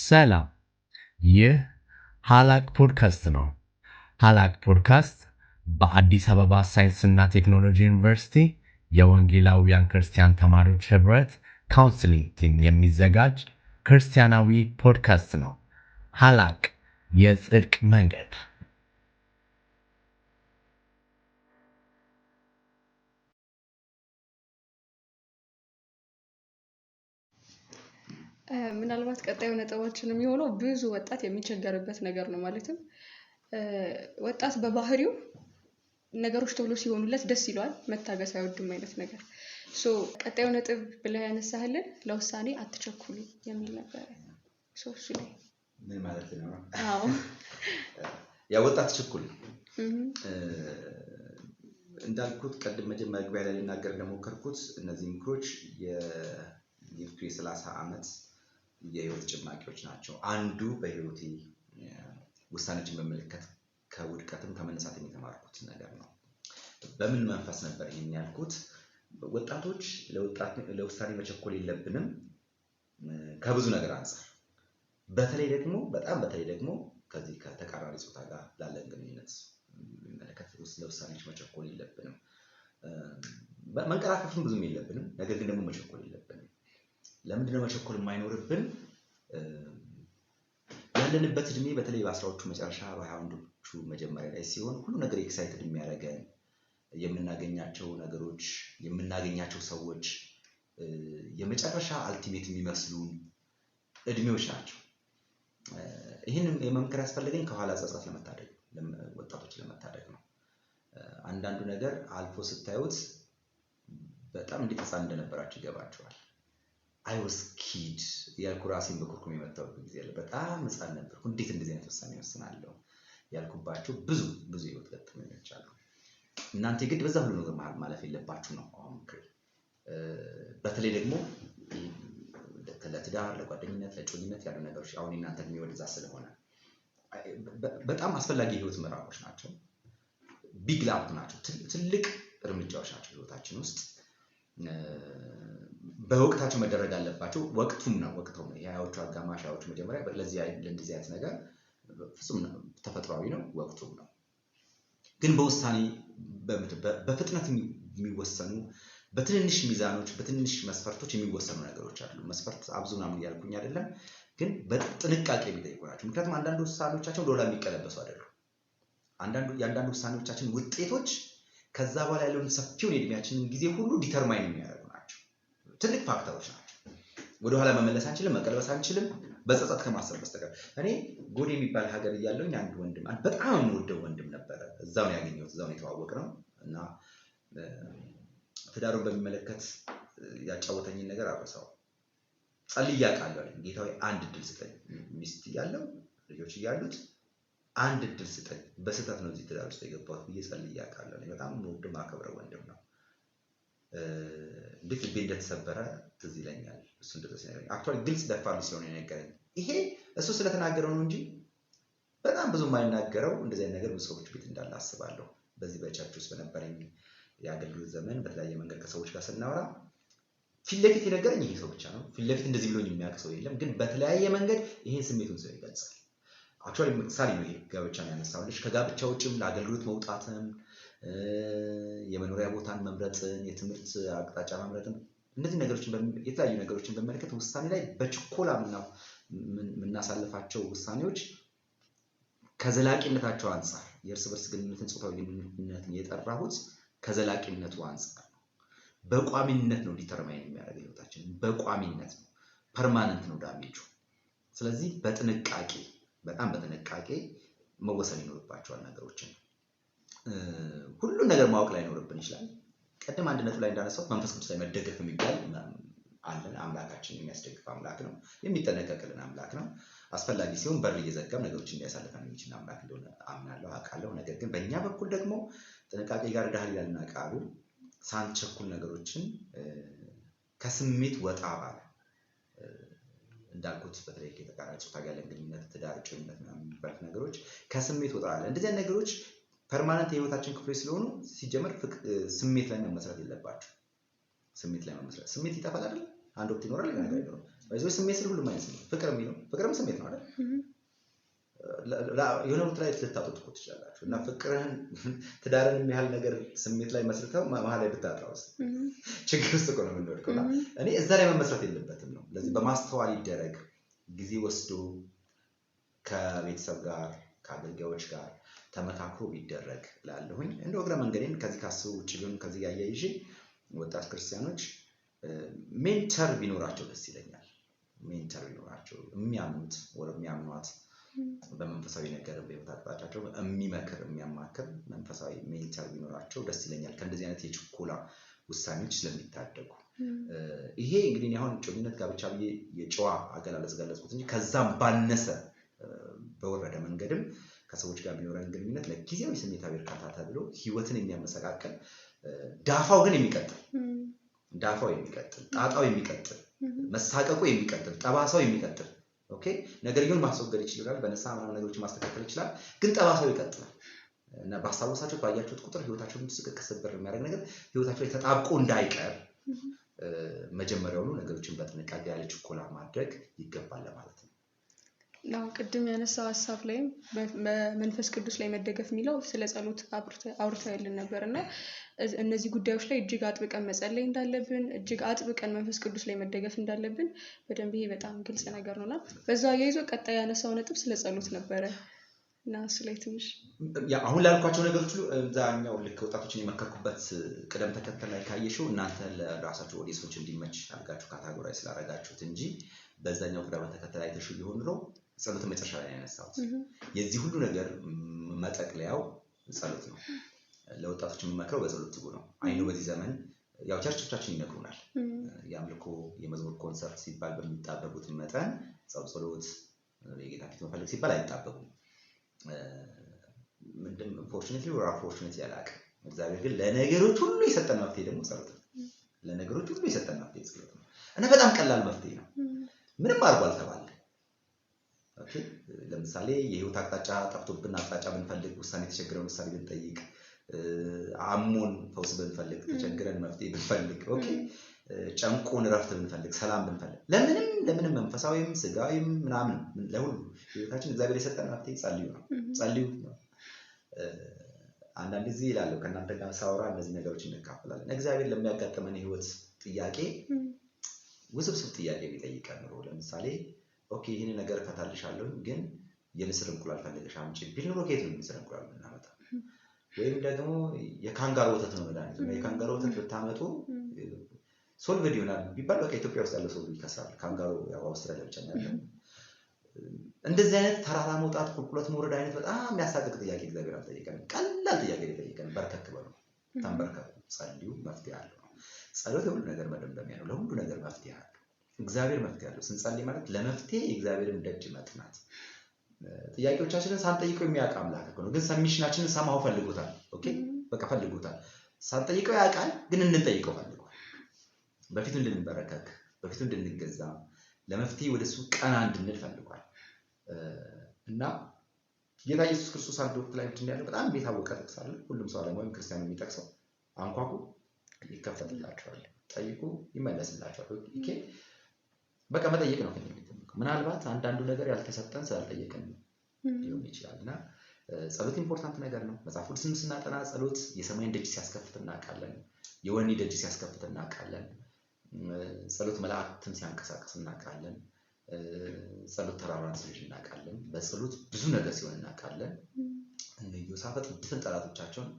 ሰላም፣ ይህ ሀላቅ ፖድካስት ነው። ሀላቅ ፖድካስት በአዲስ አበባ ሳይንስና ቴክኖሎጂ ዩኒቨርሲቲ የወንጌላውያን ክርስቲያን ተማሪዎች ህብረት ካውንስሊንግ ቲም የሚዘጋጅ ክርስቲያናዊ ፖድካስት ነው። ሀላቅ የጽድቅ መንገድ። ምናልባት ቀጣዩ ነጥባችን የሚሆነው ብዙ ወጣት የሚቸገርበት ነገር ነው። ማለትም ወጣት በባህሪው ነገሮች ቶሎ ሲሆኑለት ደስ ይለዋል፣ መታገስ አይወድም አይነት ነገር። ቀጣዩ ነጥብ ብለህ ያነሳህልን ለውሳኔ አትቸኩሉ የሚል ነበረ። እሱ ላይ ምን ማለት ነው? አዎ ያ ወጣት ቸኩል እንዳልኩት ቀድም መግቢያ ላይ ልናገር እንደሞከርኩት እነዚህ ምክሮች የ30 ዓመት የህይወት ጭማቂዎች ናቸው። አንዱ በህይወቴ ውሳኔዎችን በመለከት ከውድቀትም ከመነሳትም የተማርኩት ነገር ነው። በምን መንፈስ ነበር ይሄን ያልኩት? ወጣቶች ለውሳኔ መቸኮል የለብንም ከብዙ ነገር አንፃር፣ በተለይ ደግሞ ከዚህ ከተቃራኒ ጾታ ጋር ላለን ግንኙነት መለከት ለውሳኔዎች መቸኮል የለብንም። መንቀራፈፍም ብዙም የለብንም፣ ነገር ግን ደግሞ መቸኮል የለብንም። ለምንድነው መቸኮል የማይኖርብን? ያለንበት እድሜ በተለይ በ10ዎቹ መጨረሻ በ21ዎቹ መጀመሪያ ላይ ሲሆን ሁሉ ነገር ኤክሳይትድ የሚያደርገን የምናገኛቸው ነገሮች የምናገኛቸው ሰዎች የመጨረሻ አልቲሜት የሚመስሉን እድሜዎች ናቸው። ይህንን የመምከር ያስፈልገኝ ከኋላ ጸጸት ለመታደግ ወጣቶች ለመታደግ ነው። አንዳንዱ ነገር አልፎ ስታዩት በጣም እንዴት ህፃን እንደነበራችሁ ይገባችኋል። I was kid ያልኩ ራሴን በኩርኩም የመታወቅ ጊዜ አለ። በጣም ህፃን ነበርኩ፣ እንዴት እንደዚህ አይነት ውሳኔ ወስናለሁ ያልኩባቸው ብዙ የህይወት ገጠመኞች አሉ። እናንተ ግድ በዛ ሁሉ ነገር ማለፍ የለባችሁ ነው አሁን ምክሬ። በተለይ ደግሞ ለትዳር፣ ለጓደኝነት፣ ለጮኝነት ያሉ ነገሮች አሁን እናንተ እድሜ ወደዛ ስለሆነ በጣም አስፈላጊ የህይወት ምዕራፎች ናቸው። ቢግ ላፕ ናቸው፣ ትልቅ እርምጃዎች ናቸው ህይወታችን ውስጥ። በወቅታቸው መደረግ አለባቸው። ወቅቱም ነው የሀያዎቹ አጋማሽ ሀያዎቹ መጀመሪያ ለእንደዚህ አይነት ነገር ፍጹም ተፈጥሯዊ ነው፣ ወቅቱም ነው። ግን በውሳኔ በፍጥነት የሚወሰኑ በትንንሽ ሚዛኖች በትንንሽ መስፈርቶች የሚወሰኑ ነገሮች አሉ። መስፈርት አብዙ ምናምን ያልኩኝ አይደለም፣ ግን በጥንቃቄ የሚጠይቁ ናቸው። ምክንያቱም አንዳንድ ውሳኔዎቻችን ወደኋላ የሚቀለበሱ አይደሉም። የአንዳንድ ውሳኔዎቻችን ውጤቶች ከዛ በኋላ ያለውን ሰፊውን የእድሜያችንን ጊዜ ሁሉ ዲተርማይን የሚያደርጉ ናቸው። ትልቅ ፋክተሮች ናቸው። ወደኋላ መመለስ አንችልም፣ መቀልበስ አንችልም በጸጸት ከማሰብ በስተቀር። እኔ ጎዴ የሚባል ሀገር እያለሁኝ አንድ ወንድም በጣም የምወደው ወንድም ነበረ። እዛው ነው ያገኘሁት፣ እዛው ነው የተዋወቅነው እና ትዳሩን በሚመለከት ያጫወተኝን ነገር አረሳው። ጸልዬ አውቃለሁ። ጌታ ሆይ አንድ እድል ስጠኝ፣ ሚስት እያለሁ ልጆች እያሉት አንድ እድል ስጠኝ፣ በስህተት ነው እዚህ ትዳር ውስጥ የገባሁት ብዬ ጸልዬ አውቃለሁ። በጣም የምወደው ማከብረው ወንድም ነው። እንዴት ልቤ እንደተሰበረ ትዝ ይለኛል። እሱ እንደዚህ ነገር አክቹአሊ ግልጽ ደፋር ስለሆነ የነገረኝ ይሄ እሱ ስለተናገረው ነው እንጂ በጣም ብዙ የማይናገረው እንደዚህ አይነት ነገር ብዙ ሰዎች ቤት እንዳለ አስባለሁ። በዚህ በቸርች ውስጥ በነበረኝ የአገልግሎት ዘመን በተለያየ መንገድ ከሰዎች ጋር ስናወራ ፊት ለፊት የነገረኝ ይሄ ሰው ብቻ ነው። ፊት ለፊት እንደዚህ ብሎኝ የሚያውቅ ሰው የለም። ግን በተለያየ መንገድ ይሄን ስሜቱን ሰው ይገልጻል። አክቹአሊ ምሳሌ ነው ይሄ። ጋብቻን ያነሳውልሽ ከጋብቻ ውጭም ለአገልግሎት መውጣትን፣ የመኖሪያ ቦታን መምረጥን፣ የትምህርት አቅጣጫ መምረጥን፣ እነዚህ ነገሮችን የተለያዩ ነገሮችን በመለከት ውሳኔ ላይ በችኮላ የምናሳልፋቸው ውሳኔዎች ከዘላቂነታቸው አንፃር የእርስ በርስ ግንኙነትን፣ ጾታዊ ግንኙነትን የጠራሁት ከዘላቂነቱ አንፃር ነው። በቋሚነት ነው ዲተርማይን የሚያደርገው ህይወታችን፣ በቋሚነት ነው፣ ፐርማነንት ነው ዳሜጁ። ስለዚህ በጥንቃቄ በጣም በጥንቃቄ መወሰን ይኖርባቸዋል ነገሮችን። ሁሉን ነገር ማወቅ ላይ ይኖርብን ይችላል። ቀደም አንድ ነጥብ ላይ እንዳነሳሁት መንፈስ ቅዱስ ላይ መደገፍ የሚባል አለን። አምላካችን የሚያስደግፍ አምላክ ነው፣ የሚጠነቀቅልን አምላክ ነው። አስፈላጊ ሲሆን በር እየዘጋም ነገሮችን እንዲያሳልፈን የሚችል አምላክ እንደሆነ አምናለሁ፣ አውቃለሁ። ነገር ግን በእኛ በኩል ደግሞ ጥንቃቄ ጋር ዳህል ይላልና ቃሉ ሳንቸኩል ነገሮችን ከስሜት ወጣ ባለ እንዳልኩት በተለይ ከተቃራኒ ጾታ ጋር ያለን ግንኙነት፣ ትዳር፣ ጮኝነት ምናምን የሚባሉት ነገሮች ከስሜት ወጣ ባለ እንደዚህ አይነት ነገሮች ፐርማነንት የህይወታችን ክፍሎች ስለሆኑ ሲጀመር ስሜት ላይ መመስረት የለባቸው። ስሜት ይጠፋል አይደል? አንድ ወቅት ይኖራል፣ ሌላ ነገር አይኖርም። አይዞህ ስሜት ስለ ሁሉም አይነት ነው ፍቅር የሚለው ፍቅርም ስሜት ነው አይደል የሆነ ቦታ ላይ ልታጡት እኮ ትችላላችሁ እና ፍቅርን ትዳርን የሚያህል ነገር ስሜት ላይ መስርተው መሀል ላይ ብታጣውስ ችግር ውስጥ እኮ ነው የምንወድቀው እኔ እዛ ላይ መመስረት የለበትም ነው ለዚህ በማስተዋል ይደረግ ጊዜ ወስዶ ከቤተሰብ ጋር ከአገልጋዮች ጋር ተመካክሮ ቢደረግ ላለሁኝ እንደው እግረ መንገዴን ከዚህ ካስቡ ውጭ ቢሆን ከዚህ ጋር ያያይዤ ወጣት ክርስቲያኖች ሜንተር ቢኖራቸው ደስ ይለኛል ሜንተር ቢኖራቸው የሚያምኑት ወር የሚያምኗት በመንፈሳዊ ነገር በህይወት አቅጣጫቸው የሚመክር የሚያማክር መንፈሳዊ ሜንተር ቢኖራቸው ደስ ይለኛል ከእንደዚህ አይነት የችኮላ ውሳኔዎች ስለሚታደጉ ይሄ እንግዲህ አሁን ጮኝነት ጋብቻ ብዬ የጨዋ አገላለጽ ገለጽኩት እንጂ ከዛም ባነሰ በወረደ መንገድም ከሰዎች ጋር ቢኖረን ግንኙነት ለጊዜያዊ ስሜታዊ እርካታ ተብሎ ህይወትን የሚያመሰቃቀል ዳፋው ግን የሚቀጥል ጣጣው የሚቀጥል መሳቀቁ የሚቀጥል ጠባሳው የሚቀጥል ኦኬ ነገርየውን ማስወገድ ይችላል በነሳ ማና ነገሮችን ማስተካከል ይችላል ግን ጠባሳው ይቀጥላል እና ባሳወሳችሁ ባያችሁት ቁጥር ህይወታችሁን ስቅስብር የሚያደርግ ነገር ህይወታችሁ ላይ ተጣብቆ እንዳይቀር መጀመሪያውኑ ነገሮችን በጥንቃቄ ያለ ችኮላ ማድረግ ይገባል ማለት ነው ነው ቅድም ያነሳው ሐሳብ ላይ በመንፈስ ቅዱስ ላይ መደገፍ የሚለው ስለ ጸሎት አውርተን ነበርና እነዚህ ጉዳዮች ላይ እጅግ አጥብቀን መጸለይ እንዳለብን እጅግ አጥብቀን መንፈስ ቅዱስ ላይ መደገፍ እንዳለብን በደንብ ይሄ በጣም ግልጽ ነገር ነውና በዛው ያይዞ ቀጣይ ያነሳው ነጥብ ስለ ጸሎት ነበረ እና ስለ ትንሽ ያ አሁን ላልኳቸው ነገሮች ሁሉ ዛኛው ልክ ወጣቶችን የመከርኩበት ቅደም ተከተል ላይ ካየሽው እናንተ ለራሳችሁ ኦዲየንሶች እንዲመች አድርጋችሁ ካታጎራይ ስላደረጋችሁት እንጂ በዛኛው ቅደም ተከተል አይተሽው ቢሆን ኖሮ ጸሎት መጨረሻ ላይ ያነሳሁት የዚህ ሁሉ ነገር መጠቅለያው ጸሎት ነው ለወጣቶች የምመክረው በጸሎት ትጉ ነው አይኑ በዚህ ዘመን ያው ቸርቾቻችን ይነግሩናል ያምልኮ የመዝሙር ኮንሰርት ሲባል በሚጣበቡት መጠን ጸሎት የጌታ ፊት መፈለግ ሲባል አይጣበቡም ምንድን ፎርቹኔትሊ or unfortunately ያላቀ እግዚአብሔር ግን ለነገሮች ሁሉ የሰጠን መፍትሄ ደግሞ ጸሎት ነው ለነገሮች ሁሉ የሰጠን መፍትሄ ጸሎት ነው እና በጣም ቀላል መፍትሄ ነው ምንም አርጓል ተባለ ኦኬ ለምሳሌ የህይወት አቅጣጫ ጠፍቶብን አቅጣጫ ብንፈልግ ውሳኔ ተቸግረን ውሳኔ ብንጠይቅ አሞን ፈውስ ብንፈልግ ተቸግረን መፍትሄ ብንፈልግ ኦኬ ጨንቆን ረፍት ብንፈልግ ሰላም ብንፈልግ ለምንም መንፈሳዊም ስጋዊም ምናምን ለሁሉ ህይወታችን እግዚአብሔር የሰጠን መፍትሄ ጸልዩ ነው አንዳንድ ጊዜ ይላል ከእናንተ ጋር ሳወራ እነዚህ ነገሮች እንካፈላለን እግዚአብሔር ለሚያጋጥመን ህይወት ጥያቄ ውስብስብ ጥያቄ ቢጠይቀን ነው ለምሳሌ ኦኬ ይሄን ነገር ፈታልሻለሁ ግን የንስር እንቁላል ፈልገሽ አምጪ ቢል ነው ከየት ነው የንስር እንቁላል እናመጣ ወይም ደግሞ የካንጋሮ ወተት ነው መድኃኒቱ የካንጋሮ ወተት ብታመጡ ሶልቭድ ይሆናል ቢባል በቃ ኢትዮጵያ ውስጥ ያለው ሰው ይከሳል ካንጋሮ ያው አውስትራሊያ ብቻ ነው ያለው እንደዚህ አይነት ተራራ መውጣት ቁልቁለት መውረድ አይነት በጣም የሚያሳቅቅ ጥያቄ እግዚአብሔር አልጠየቀንም ቀላል ጥያቄ ጠየቀን በርከክ በሉ ተንበርከኩ ጸልዩ መፍትሄ አለው ጸሎት ሁሉ ነገር መደምደሚያ ነው ለሁሉ ነገር መፍትሄ አለው እግዚአብሔር መፍትሄ አለው ስንጸልይ ማለት ለመፍትሄ የእግዚአብሔርን ደጅ መጥናት ጥያቄዎቻችንን ሳንጠይቀው የሚያውቅ አምላክ ነው ግን ሰሚሽናችንን ሰማው ፈልጎታል ኦኬ በቃ ፈልጎታል ሳንጠይቀው ያውቃል ግን እንጠይቀው ፈልጓል በፊቱ እንድንበረከክ በፊቱ እንድንገዛ ለመፍትሄ ወደሱ ቀና እንድንል ፈልጓል እና ጌታ ኢየሱስ ክርስቶስ አንድ ወቅት ላይ እንደያለው በጣም የታወቀ ጥቅስ አለ ሁሉም ሰው ዓለም ወይም ክርስቲያን የሚጠቅሰው አንኳኩ ይከፈትላችኋል ጠይቁ ይመለስላችኋል ኦኬ በቃ መጠየቅ ነው ምናልባት አንዳንዱ ነገር ያልተሰጠን ስላልጠየቅን ሊሆን ይችላልና ጸሎት ኢምፖርታንት ነገር ነው መጽሐፍ ቅዱስን ስናጠና ጸሎት የሰማይን ደጅ ሲያስከፍት እናውቃለን የወህኒ ደጅ ሲያስከፍት እናውቃለን ጸሎት መላእክትን ሲያንቀሳቅስ እናውቃለን ጸሎት ተራራን ሲልሽ እናውቃለን በጸሎት ብዙ ነገር ሲሆን እናውቃለን ኢዮሳፍጥ ድፍን ጠላቶቻቸውን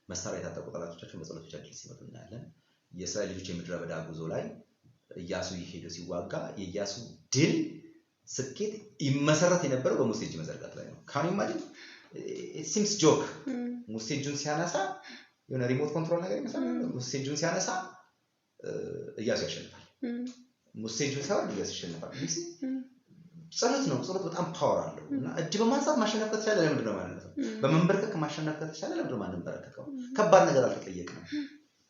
መሳሪያ የታጠቁ ጠላቶቻቸውን በጸሎት ብቻ ድል ሲመቱ እናያለን የእስራኤል ልጆች የምድረ በዳ ጉዞ ላይ ኢያሱ ይሄዱ ሲዋጋ የኢያሱ ድል ስኬት ይመሰረት የነበረው በሙሴ እጅ መዘርጋት ላይ ነው ካን ኢማጂን it seems joke ሙሴ እጁን ሲያነሳ የሆነ ሪሞት ኮንትሮል ነገር ይመስላል ሙሴ እጁን ሲያነሳ ኢያሱ ያሸንፋል ሙሴ እጁን ሲያወርድ ኢያሱ ያሸንፋል ጸሎት በጣም ፓወር አለው እና እጅ በማንሳት ማሸነፍ ከተቻለ ለምንድን ነው ማለት ነው በመንበርከክ ማሸነፍ ከተቻለ ለምንድን ነው ማንበርከከው ከባድ ነገር አልተጠየቅንም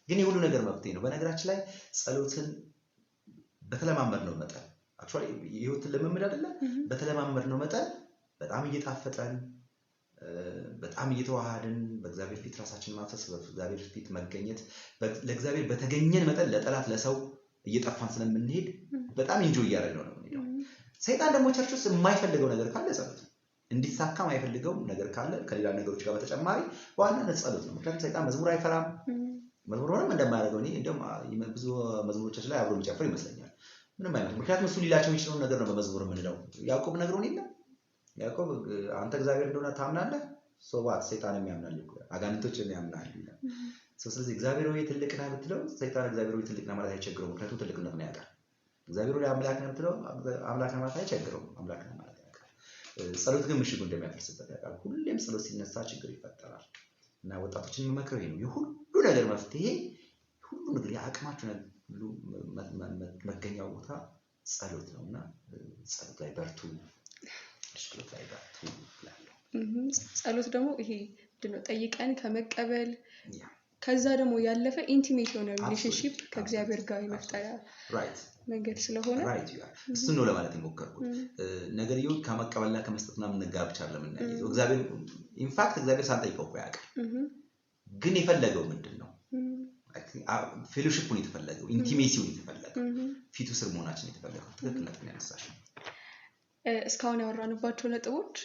ግን የሁሉ ነገር መፍትሄ ነው በነገራችን ላይ ጸሎትን በተለማመድነው መጠን አክቹአሊ ህይወትን ለመምድ አይደለ በተለማመድነው መጠን በጣም እየጣፈጠን በጣም እየተዋሃድን በእግዚአብሔር ፊት ራሳችንን ማፍሰስ በእግዚአብሔር ፊት መገኘት ለእግዚአብሔር በተገኘን መጠን ለጠላት ለሰው እየጠፋን ስለምንሄድ በጣም ኢንጆይ ያደረግነው ነው ሰይጣን ደግሞ ቸርች ውስጥ የማይፈልገው ነገር ካለ ጸሎት ነው። እንዲሳካ የማይፈልገው ነገር ካለ ከሌላ ነገሮች ጋር በተጨማሪ በዋናነት ጸሎት ነው። ምክንያቱም ሰይጣን መዝሙር አይፈራም። መዝሙሩንም እንደማያደርገው እኔ እንደውም ብዙ መዝሙሮቻችን ላይ አብሮ የሚጨፍር ይመስለኛል። ምንም አይነት ምክንያቱም እሱ ሊላቸው የሚችለውን ነገር ነው በመዝሙር የምንለው። ያዕቆብ ነግሮን የለ ያዕቆብ አንተ እግዚአብሔር እንደሆነ ታምናለህ ሶባት ሰይጣንም ያምናል ይላል፣ አጋንንቶችም ያምናሉ ይላል። ስለዚህ እግዚአብሔር ሆይ ትልቅ ነህ ብትለው ሰይጣን እግዚአብሔር ሆይ ትልቅ ነህ ማለት አይቸግረውም፣ ምክንያቱም ትልቅነቱን ያውቃል። እግዚአብሔር ሆይ አምላክ ነህ ብትለው አምላክ ነህ ማለት አይቸግረውም፣ አምላክ ነህ ማለት ያውቃል። ጸሎት ግን ምሽጉ እንደሚያፈርስበት ያውቃል። ሁሌም ጸሎት ሲነሳ ችግር ይፈጠራል። እና ወጣቶችን የምመክረው ይሄ ነው። የሁሉ ነገር መፍትሄ ሁሉ ነገር የአቅማችሁ ሁሉ መገኛው ቦታ ጸሎት ነውና ጸሎት ላይ በርቱ፣ ጸሎት ላይ በርቱ እላለሁ። ጸሎት ደግሞ ይሄ ምንድነው ጠይቀን ከመቀበል ከዛ ደግሞ ያለፈ ኢንቲሜት የሆነ ሪሌሽንሺፕ ከእግዚአብሔር ጋር የመፍጠሪያ መንገድ ስለሆነ እሱ ነው ለማለት የሞከርኩት። ነገርየው ከመቀበልና ከመስጠት ምናምን ነገር ብቻ አይደለም። እግዚአብሔር ኢንፋክት እግዚአብሔር ሳንጠይቀው እኮ ያውቃል። ግን የፈለገው ምንድነው? ፌሎሺፑን የተፈለገው ኢንቲሜሲውን የተፈለገው ፊቱ ስር መሆናችን የተፈለገው ትክክል ነው ያነሳሽ። እስካሁን ያወራንባቸው ነጥቦች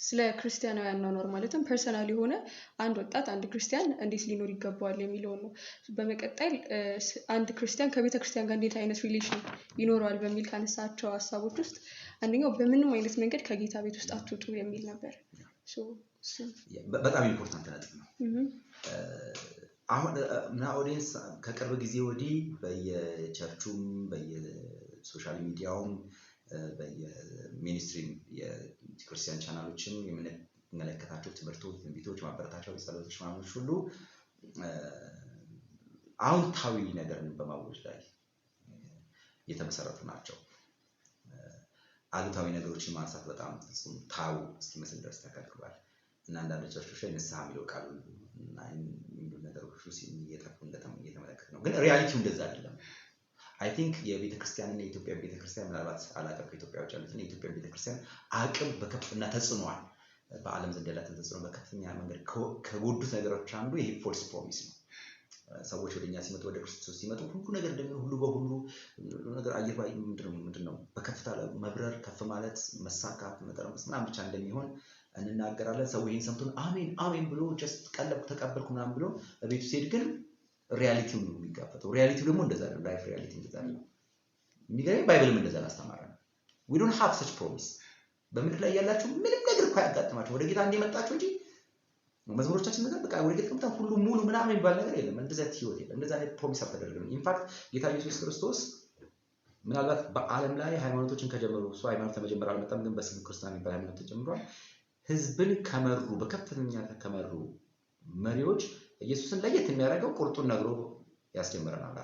ስለ ክርስቲያናዊ አኗኗር ማለትም ፐርሰናል የሆነ አንድ ወጣት አንድ ክርስቲያን እንዴት ሊኖር ይገባዋል የሚለው ነው። በመቀጠል አንድ ክርስቲያን ከቤተ ክርስቲያን ጋር እንዴት አይነት ሪሌሽን ይኖረዋል በሚል ካነሳቸው ሀሳቦች ውስጥ አንደኛው በምንም አይነት መንገድ ከጌታ ቤት ውስጥ አትውጡ የሚል ነበር። በጣም ኢምፖርታንት ነጥብ ነው። አሁን እና ኦዲየንስ ከቅርብ ጊዜ ወዲህ በየቸርቹም በየሶሻል ሚዲያውም በየሚኒስትሪ የክርስቲያን ቻናሎችም የምንመለከታቸው ትምህርቶች፣ ትንቢቶች፣ ማበረታቻዎች፣ ጸሎቶች ማሙሽ ሁሉ አዎንታዊ ነገርን በማወጅ ላይ የተመሰረቱ ናቸው። አሉታዊ ነገሮችን ማንሳት በጣም ፍጹም ታው እስኪመስል ድረስ ተከልክሏል እና አንዳንድ ቸርቾች ላይ ንስሐ የሚለው ቃል እና ነገሮች እየጠፉ እየተመለከት ነው። ግን ሪያሊቲው እንደዛ አይደለም። አይ ቲንክ የቤተክርስቲያን እና የኢትዮጵያ ቤተክርስቲያን ምናልባት አላቀም ከኢትዮጵያ ውጭ ያሉትን የኢትዮጵያ ቤተክርስቲያን አቅም በከፍተኛ ተጽዕኖዋል በዓለም ዘንድ ያላትን ተጽዕኖ በከፍተኛ መንገድ ከጎዱት ነገሮች አንዱ ይሄ ፎልስ ፕሮሚስ ነው። ሰዎች ወደኛ ሲመጡ ወደ ክርስቶስ ሲመጡ ሁሉ ነገር እንደሚሆን ሁሉ በሁሉ ነገር አየር ባይ ምንድነው በከፍታ መብረር ከፍ ማለት መሳካት መጠረምስ ምናምን ብቻ እንደሚሆን እንናገራለን። ሰው ይሄን ሰምቶን አሜን አሜን ብሎ ጀስት ቀለብ ተቀበልኩ ምናምን ብሎ በቤቱ ሲሄድ ግን ሪያሊቲው ነው የሚጋፈጠው። ሪያሊቲው ደግሞ እንደዛ ነው። ላይፍ ሪያሊቲ እንደዛ ነው። የሚገርም ባይብልም እንደዛ አስተማረን። we don't have such promise። በምድር ላይ ያላችሁ ምንም ነገር እኮ ያጋጥማችሁ ወደ ጌታ እንደመጣችሁ እንጂ መዝሙሮቻችን ነገር በቃ ወደ ጌታ ከመጣን ሁሉ ሙሉ ምናምን የሚባል ነገር የለም። እንደዛ ህይወት የለም። እንደዛ አይነት ፕሮሚስ አልተደረገም። ኢንፋክት ጌታ ኢየሱስ ክርስቶስ ምናልባት በዓለም ላይ ሃይማኖቶችን ከጀመሩ እሱ ሃይማኖት ተመጀመረ አልመጣም፣ ግን በስም ክርስቲያን የሚባል ሃይማኖት ተጀምሯል። ህዝብን ከመሩ በከፍተኛ ከመሩ መሪዎች ኢየሱስን ለየት የሚያደርገው ቁርጡን ነግሮ ያስጀምረናል።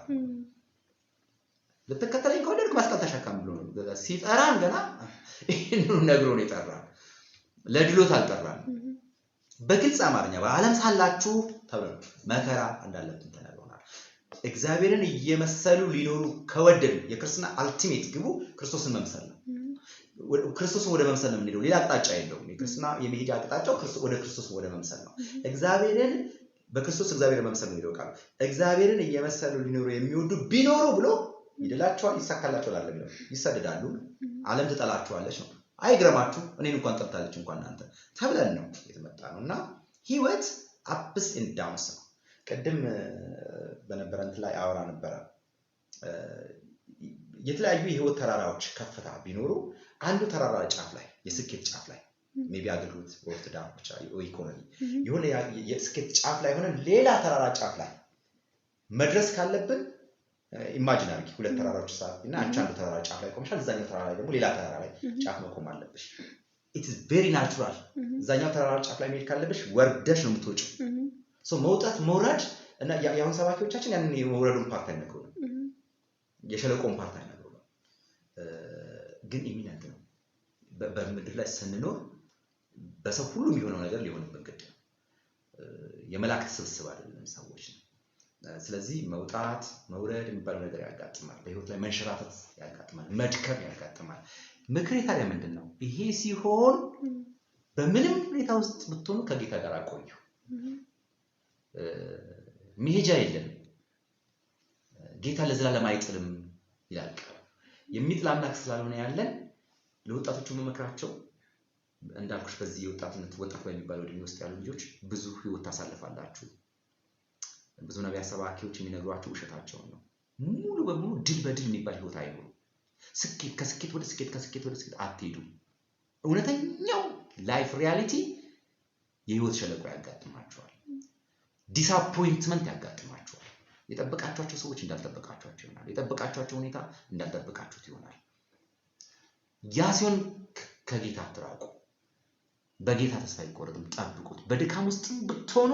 ለተከተለኝ ከወደድክ መስቀል ተሸከም ብሎ ነው ሲጠራን ገና ይሄንን ነግሮ ነው የጠራን። ለድሎት አልጠራን። በግልጽ አማርኛ በዓለም ሳላችሁ ተብሎ መከራ እንዳለብን ተነግሮናል። እግዚአብሔርን እየመሰሉ ሊኖሩ ከወደዱ የክርስትና አልቲሜት ግቡ ክርስቶስን መምሰል ነው። ክርስቶስን ወደ መምሰል ነው የምንሄደው። ሌላ አቅጣጫ የለውም። የክርስትና የመሄጃ አቅጣጫው ወደ ክርስቶስ ወደ መምሰል ነው። እግዚአብሔርን በክርስቶስ እግዚአብሔር መምሰል ነው ይልቃል። እግዚአብሔርን እየመሰሉ ሊኖሩ የሚወዱ ቢኖሩ ብሎ ይደላቸዋል፣ ይሳካላቸዋል አለ ብለው ይሰደዳሉ። ዓለም ትጠላቸዋለች ነው። አይግረማችሁ እኔን እንኳን ጠልታለች እንኳን እናንተ ተብለን ነው የተመጣ ነውና ህይወት አፕስ ኤንድ ዳውንስ ነው። ቀደም በነበረንት ላይ አወራ ነበር። የተለያዩ የህይወት ተራራዎች ከፍታ ቢኖሩ አንዱ ተራራ ጫፍ ላይ የስኬት ጫፍ ላይ ሜቢ አገልግሎት ወፍዳ ብቻ ኢኮኖሚ የሆነ የስኬት ጫፍ ላይ ሆነ ሌላ ተራራ ጫፍ ላይ መድረስ ካለብን ኢማጂን አድርጊ ሁለት ተራራዎች እና አንቺ አንዱ ተራራ ጫፍ ላይ ቆምሻል፣ እዛኛው ተራራ ላይ ደግሞ ሌላ ተራራ ላይ ጫፍ መቆም አለብሽ። it is very natural። እዛኛው ተራራ ጫፍ ላይ መሄድ ካለብሽ ወርደሽ ነው የምትወጪው። ሶ መውጣት መውረድ እና ያሁን ሰባኪዎቻችን ያንን የመውረዱን ፓርት አይነግሩንም፣ የሸለቆን ፓርት አይነግሩንም። ግን የሚነግረው በምድር ላይ ስንኖር በሰው ሁሉ የሚሆነው ነገር ሊሆንብን ግድ ነው። የመላእክት ስብስብ አይደለም ሰዎች ነው። ስለዚህ መውጣት መውረድ የሚባለው ነገር ያጋጥማል። በህይወት ላይ መንሸራተት ያጋጥማል፣ መድከም ያጋጥማል። ምክሬ ታዲያ ምንድነው? ይሄ ሲሆን በምንም ሁኔታ ውስጥ ብትሆኑ ከጌታ ጋር አቆዩ። መሄጃ የለም። ጌታ ለዘላለም አይጥልም ይላል። የሚጥል አምላክ ስላልሆነ ያለን ለወጣቶቹ መመክራቸው እንዳልኩሽ በዚህ የወጣትነት ወጣት በሚባለው እድሜ ውስጥ ያሉ ልጆች ብዙ ህይወት ታሳልፋላችሁ። ብዙ ነቢያት ሰባኪዎች የሚነግሯቸው ውሸታቸውን ነው። ሙሉ በሙሉ ድል በድል የሚባል ህይወት አይኖሩ። ስኬት ከስኬት ወደ ስኬት ከስኬት ወደ ስኬት አትሄዱ። እውነተኛው ላይፍ ሪያሊቲ የህይወት ሸለቆ ያጋጥማቸዋል። ዲስአፖይንትመንት ያጋጥማቸዋል። የጠበቃቸዋቸው ሰዎች እንዳልጠበቃቸዋቸው ይሆናል። የጠበቃቸዋቸው ሁኔታ እንዳልጠበቃችሁት ይሆናል። ያ ሲሆን ከጌታ አትራቁ። በጌታ ተስፋ አይቆረጥም። ጠብቁት። በድካም ውስጥ ብትሆኑ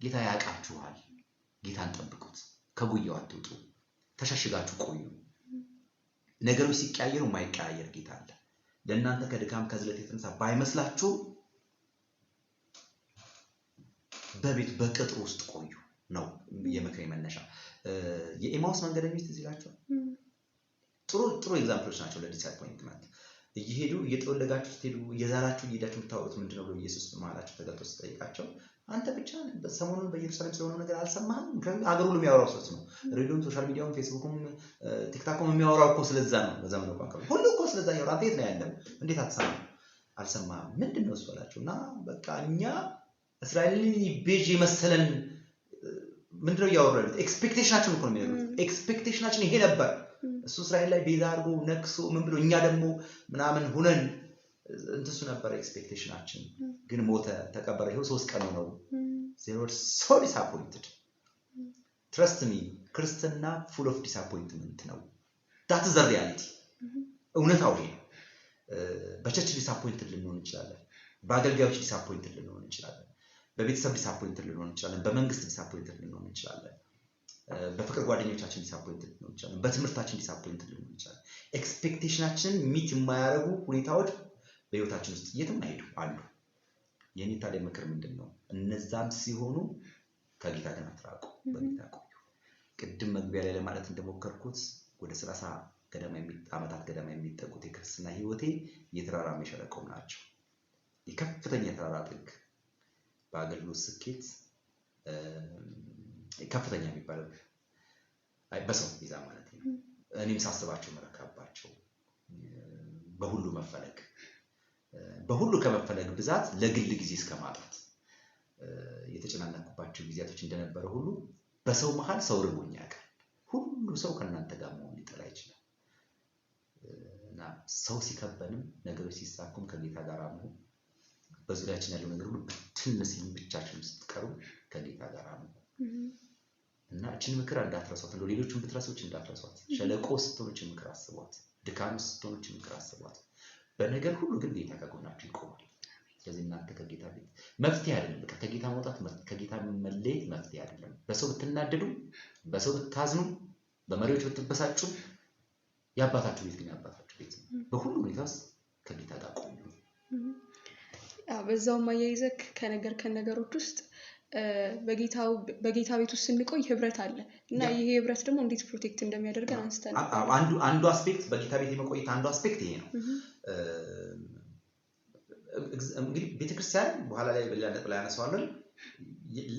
ጌታ ያውቃችኋል። ጌታን ጠብቁት። ከጉያው አትውጡ። ተሸሽጋችሁ ቆዩ። ነገሮች ሲቀያየሩ ማይቀያየር ጌታ አለ። ለእናንተ ከድካም ከዝለት የተነሳ ባይመስላችሁ በቤት በቅጥር ውስጥ ቆዩ ነው የምክሬ መነሻ። የኤማውስ መንገደኞች ትዝ ይላችኋል። ጥሩ ኤግዛምፕሎች ናቸው ለዲስአፖይንትመንት። እየሄዱ እየተወለጋችሁ ስትሄዱ እየዛላችሁ እየሄዳችሁ የምታወሩት ምንድነው ብሎ ኢየሱስ በመሃላቸው ተገልጦ ሲጠይቃቸው አንተ ብቻ ሰሞኑን በኢየሩሳሌም ስለሆነ ነገር አልሰማህም? ምክንያቱም አገሩ ሁሉ የሚያወራው ስለሱ ነው። ሬዲዮም፣ ሶሻል ሚዲያውም፣ ፌስቡክም ቲክታኩም የሚያወራው እኮ ስለዛ ነው። በዘመኑ ቋንቋ ሁሉ እኮ ስለዛ ያወራ። አንተ የት ነው ያለው? እንዴት አትሰማም? አልሰማህም? ምንድነው እሱ አላቸው። እና በቃ እኛ እስራኤልን ቤዥ የመሰለን ምንድነው እያወራሉት? ኤክስፔክቴሽናችን እኮ ነው የሚነግሩት። ኤክስፔክቴሽናችን ይሄ ነበር። እሱ እስራኤል ላይ ቤዛ አድርጎ ነክሶ ምን ብሎ እኛ ደግሞ ምናምን ሁነን እንትሱ ነበር ኤክስፔክቴሽናችን። ግን ሞተ፣ ተቀበረ። ይሄው 3 ቀን ነው። they were so disappointed. trust me, ክርስትና full of disappointment ነው። that is the reality. እውነታው ይሄ ነው። በቸርች ዲስአፖይንትድ ልንሆን እንችላለን። በአገልጋዮች ዲስአፖይንትድ ልንሆን እንችላለን። በቤተሰብ ዲስአፖይንትድ ልንሆን እንችላለን። በመንግስት ዲስአፖይንትድ ልንሆን እንችላለን። በፍቅር ጓደኞቻችን ዲስአፖይንትድ ልንሆን እንችላለን። በትምህርታችን ዲስአፖይንትድ ልንሆን እንችላለን። ኤክስፔክቴሽናችንን ሚት የማያደርጉ ሁኔታዎች በህይወታችን ውስጥ የትም አይሄዱ አሉ። የኔ ታዲያ ምክር ምንድነው? እነዛም ሲሆኑ ከጌታ ጋር አትራቁ፣ በጌታ ቆዩ። ቅድም መግቢያ ላይ ለማለት እንደሞከርኩት ወደ 30 ዓመታት ገደማ የሚጠጉት የክርስትና ህይወቴ የተራራ መሸለቆም ናቸው። የከፍተኛ ተራራ ጥግ በአገልግሎት ስኬት ከፍተኛ የሚባለው በሰው ይዛ ማለት ነው። እኔም ሳስባቸው መረካባቸው በሁሉ መፈለግ በሁሉ ከመፈለግ ብዛት ለግል ጊዜ እስከማጣት የተጨናነኩባቸው ጊዜያቶች እንደነበረ ሁሉ በሰው መሃል ሰው ርቦኝ ያውቃል። ሁሉ ሰው ከእናንተ ጋር መሆን ሊጠላ ይችላል። እና ሰው ሲከበንም ነገሮች ሲሳኩም ከጌታ ጋር መሆን በዙሪያችን ያለው ነገር ሁሉ ትንሽ ብቻችን ስትቀሩ ከጌታ ጋር መሆን እና እቺን ምክር እንዳትረሷት። እንደው ሌሎችን ብትረሱት እንዳትረሷት። ሸለቆ ስትሆኑ ምክር አስቧት። ድካም ስትሆኑ ምክር አስቧት። በነገር ሁሉ ግን ጌታ ከጎናችሁ ይቆማል። ስለዚህ እናንተ ከጌታ ቤት መፍትሄ አይደለም። በቃ ከጌታ መውጣት ከጌታ መለየት መፍትሄ አይደለም። በሰው ብትናደዱ፣ በሰው ብታዝኑ፣ በመሪዎች ብትበሳጩ ያባታችሁ ቤት ግን ያባታችሁ ቤት ነው። በሁሉ ሁኔታስ ከጌታ ጋር ቆዩ። በዛው ማያይዘክ ከነገሮች ውስጥ በጌታ ቤት ውስጥ ስንቆይ ህብረት አለ እና ይሄ ህብረት ደግሞ እንዴት ፕሮቴክት እንደሚያደርገን አንስተን አንዱ አስፔክት በጌታ ቤት የመቆየት አንዱ አስፔክት ይሄ ነው። እንግዲህ ቤተክርስቲያን በኋላ ላይ በሌላ ነጥብ ላይ ያነሳዋለን።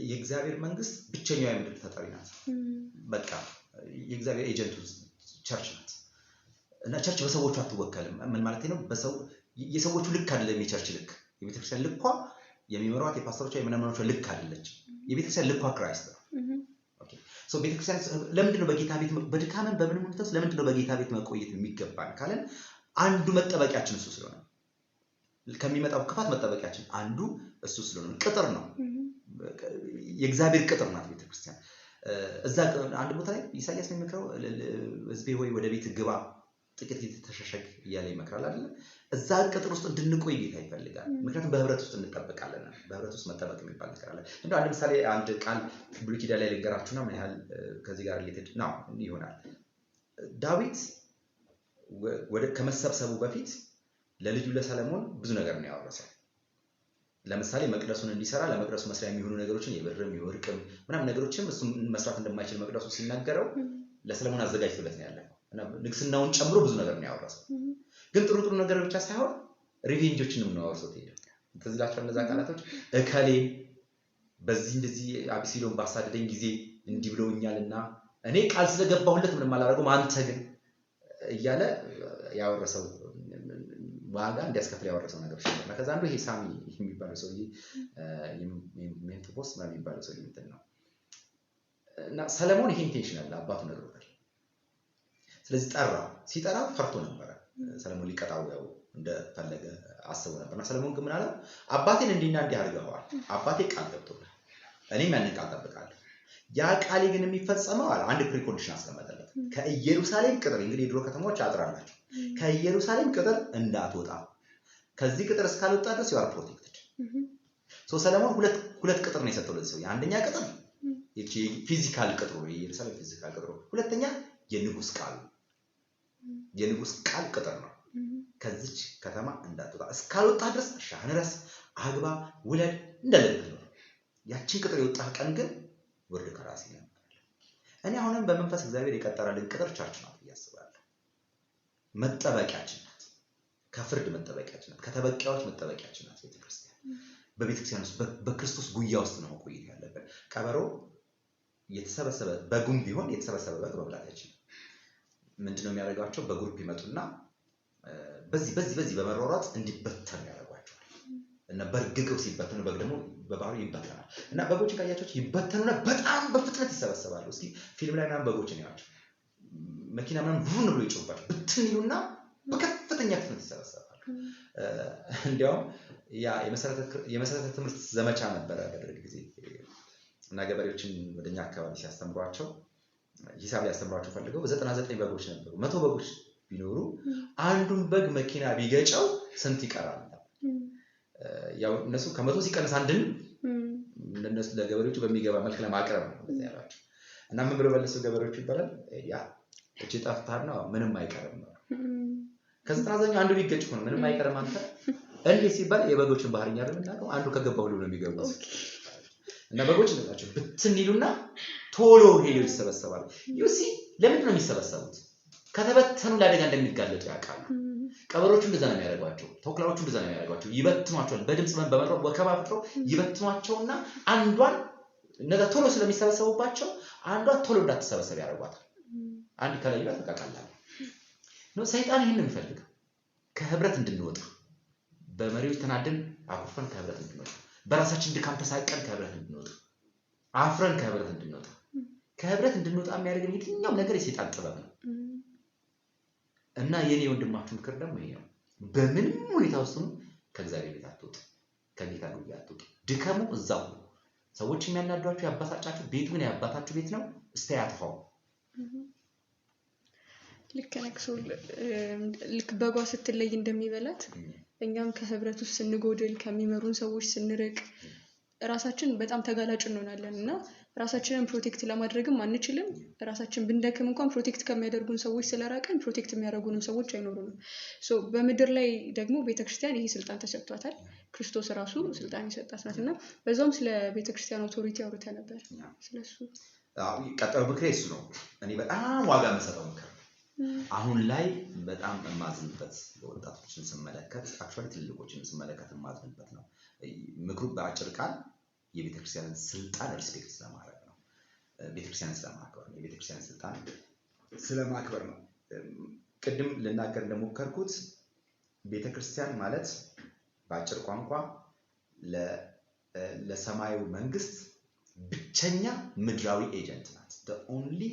የእግዚአብሔር መንግስት ብቸኛው የምድር ተጠሪ ናት። በቃ የእግዚአብሔር ኤጀንት ቸርች ናት እና ቸርች በሰዎቹ አትወከልም። ምን ማለት ነው? የሰዎቹ ልክ አይደለም የቸርች ልክ። የቤተክርስቲያን ልኳ የሚመሯት የፓስተሮቿ የምናምኖቿ ልክ አይደለች። የቤተክርስቲያን ልኳ ክራይስት ነው። ኦኬ ሶ ቤተክርስቲያን ለምንድነው በጌታ ቤት በድካምን በምንም ሁኔታ ለምንድነው በጌታ ቤት መቆየት የሚገባን ካለን አንዱ መጠበቂያችን እሱ ስለሆነ ከሚመጣው ክፋት መጠበቂያችን አንዱ እሱ ስለሆነ ቅጥር ነው። የእግዚአብሔር ቅጥር ናት ቤተክርስቲያን። እዛ አንድ ቦታ ላይ ኢሳይያስ ነው የሚመክረው ሕዝቤ ሆይ ወደ ቤት ግባ ጥቂት ተሸሸግ እያለ ይመክራል አይደል? እዛ ቅጥር ውስጥ እንድንቆይ ጌታ ይፈልጋል። ምክንያቱም በህብረት ውስጥ እንጠበቃለን። በህብረት ውስጥ መጠበቅ የሚባል ነገር አለ። እንደው አንድ ምሳሌ አንድ ቃል ብሉይ ኪዳን ላይ ልንገራችሁና ምን ያህል ከዚህ ጋር ሪሌትድ ነው ይሆናል። ዳዊት ከመሰብሰቡ በፊት ለልጁ ለሰለሞን ብዙ ነገር ነው ያወረሰው። ለምሳሌ መቅደሱን እንዲሰራ ለመቅደሱ መስሪያ የሚሆኑ ነገሮችን የብርም የወርቅም ምናምን ነገሮችን እሱ መስራት እንደማይችል መቅደሱ ሲናገረው ለሰለሞን አዘጋጅቶለት ነው ያለው እና ንግስናውን ጨምሮ ብዙ ነገር ነው ያወረሰው። ግን ጥሩ ነገር ብቻ ሳይሆን ሪቬንጆችንም ነው ያወረሰው። ተዝላችሁ እነዛ ቃላቶች እከሌ በዚህ እንደዚህ አብሲሎን ባሳደደኝ ጊዜ እንዲህ ብለውኛልና እኔ ቃል ስለገባሁለት ምንም አላደረገውም፣ አንተ ግን እያለ ያወረሰው ዋጋ እንዲያስከፍል ያወረሰው ነገር ስለሆነ ከዛ አንዱ ይሄ ሳሚ የሚባለው ሰውዬ ሜምፊቦስ የሚባለው ሰውዬ እንትን ነው እና ሰለሞን ይሄ ኢንቴንሽናል አባቱ ነግሮታል ስለዚህ ሲጠራ ፈርቶ ነበር ሰለሞን ሊቀጣው ያው እንደፈለገ አስቦ ነበርና ሰለሞን ግን ምን አለ አባቴን እንዲና እንዲህ አድርገዋል አባቴ ቃል ገብቶኛል እኔም ያንን ቃል ጠብቃለሁ ያ ቃል ግን የሚፈጸመው አለ አንድ ፕሪኮንዲሽን አስቀመጠለት ከኢየሩሳሌም ቅጥር እንግዲህ ድሮ ከተሞች አጥራላችሁ ከኢየሩሳሌም ቅጥር እንዳትወጣ ከዚህ ቅጥር እስካልወጣ ድረስ you are protected ሰለሞን ሁለት ቅጥር ነው የሰጠው ለዚህ ሰው አንደኛ ቅጥር ይቺ ፊዚካል ቅጥሩ የኢየሩሳሌም ፊዚካል ቅጥሩ ሁለተኛ የንጉስ ቃል ቅጥር ነው ከዚች ከተማ እንዳትወጣ እስካልወጣ ድረስ ሻህን ረስ አግባ ውለድ እንደለልክ ነው ያቺን ቅጥር የወጣ ቀን ግን ወርድ ከራስ ይላል እኔ አሁንም በመንፈስ እግዚአብሔር የቀጠረልን ቅጥር ቸርች ነው ያስባለሁ መጠበቂያችን ናት ከፍርድ መጠበቂያችን ናት ከተበቂያዎች መጠበቂያችን ናት ቤተክርስቲያን በቤተክርስቲያን ውስጥ በክርስቶስ ጉያ ውስጥ ነው ቆይት ያለበት ቀበሮ የተሰበሰበ በጉም ቢሆን የተሰበሰበ በግ መብላት አይችልም ምንድነው የሚያደርጋቸው በግሩፕ ይመጡና በዚህ በመሯሯጥ እንዲበተኑ ያደርጓቸዋል እና በርግገው ሲበተኑ በግ ደግሞ በባህሩ ይበተናል እና በጎች ካያቸው ይበተኑና በጣም በፍጥነት ይሰበሰባሉ እስኪ ፊልም ላይ ምናምን በጎችን ያያቸው መኪና ምናምን ቡን ብሎ ይጮህባቸው ብትን ይሉና በከፍተኛ ፍጥነት ይሰበሰባሉ እንዲያውም ያ የመሰረተ ትምህርት ዘመቻ ነበር በደርግ ጊዜ እና ገበሬዎችን ወደኛ አካባቢ ሲያስተምሯቸው ሂሳብ ያስተምሯቸው ፈልገው በ99 በጎች ነበሩ 100 በጎች ቢኖሩ አንዱን በግ መኪና ቢገጨው ስንት ይቀራል ያው እነሱ ከ100 ሲቀንስ አንድን እነሱ ለገበሬዎቹ በሚገባ መልክ ለማቅረብ ነው እንደዚህ ያላቸው እና ምን ብለው በለሱ ገበሬዎቹ ይባላል ያ እቺ ጣፍታና ምንም አይቀርም ነው ከ99 አንዱ ቢገጭ ሆነ ምንም አይቀርም አንተ እንዴ ሲባል የበጎችን ባህሪኛ አይደለም አንዱ ከገባው ሁሉ ነው የሚገባው እና በጎች እንደታቸው ብትን ይሉና ቶሎ ሄደው ይሰበሰባሉ ዩሲ ለምን ነው የሚሰበሰቡት ከተበተኑ ለአደጋ እንደሚጋለጡ ያውቃሉ ቀበሮቹ እንደዛ ነው የሚያደርጓቸው ተኩላዎቹ እንደዛ ነው የሚያደርጓቸው ይበትኗቸዋል በድምጽ በመረብ ወከባ ፈጥሮ ይበትኗቸውና አንዷን እነዛ ቶሎ ስለሚሰበሰቡባቸው አንዷ ቶሎ እንዳትሰበሰብ ያደርጓታል አንድ ከለይባ ተቃቃላል ነው ሰይጣን ይሄን ነው የሚፈልገው ከህብረት እንድንወጣ በመሪዎች ተናደን አኩርፈን ከህብረት እንድንወጣ በራሳችን ድካም ተሳቀን ከህብረት እንድንወጣ አፍረን ከህብረት እንድንወጣ የሚያደርገን የትኛው ነገር የሰይጣን ጥበብ ነው እና የኔ ወንድማችሁ ምክር ደግሞ ይሄ ነው በምንም ሁኔታ ውስጥ ከእግዚአብሔር ቤት አትወጡ ከጌታ ጋር አትወጡ ድካሙ እዛው ሰዎች የሚያናዷችሁ ያባሳጫችሁ ቤቱ ግን ያባታችሁ ቤት ነው እስቲ ያጥፋው ልክ በጓ ስትለይ እንደሚበላት እኛም ከህብረት ውስጥ ስንጎድል ከሚመሩን ሰዎች ስንርቅ ራሳችን በጣም ተጋላጭ እንሆናለንና ራሳችንን ፕሮቴክት ለማድረግም አንችልም ራሳችን ብንደክም እንኳን ፕሮቴክት ከሚያደርጉን ሰዎች ስለራቀን ፕሮቴክት የሚያደርጉንም ሰዎች አይኖሩንም በመድር ላይ ደግሞ ቤተክርስቲያን ይሄ ስልጣን ተሰጥቷታል ክርስቶስ ራሱ ስልጣን ይሰጣት ናትና በዛውም ስለ ቤተክርስቲያን አውቶሪቲ አውርተ ነበር ስለሱ ቀጠሮ ምክር እሱ ነው እኔ በጣም ዋጋ መሰጠው ምክር አሁን ላይ በጣም ማዝንበት ወጣቶችን ስመለከት አክቹአሊ ትልልቆችን ስመለከት ማዝንበት ነው ምክሩ በአጭር ቃል የቤተክርስቲያንን ስልጣን ሪስፔክት ስለማድረግ ነው ቤተክርስቲያንን ስለማክበር ነው የቤተክርስቲያንን ስልጣን ስለማክበር ነው ቅድም ልናገር እንደሞከርኩት ቤተክርስቲያን ማለት በአጭር ቋንቋ ለሰማዩ መንግስት ብቸኛ ምድራዊ ኤጀንት ናት the only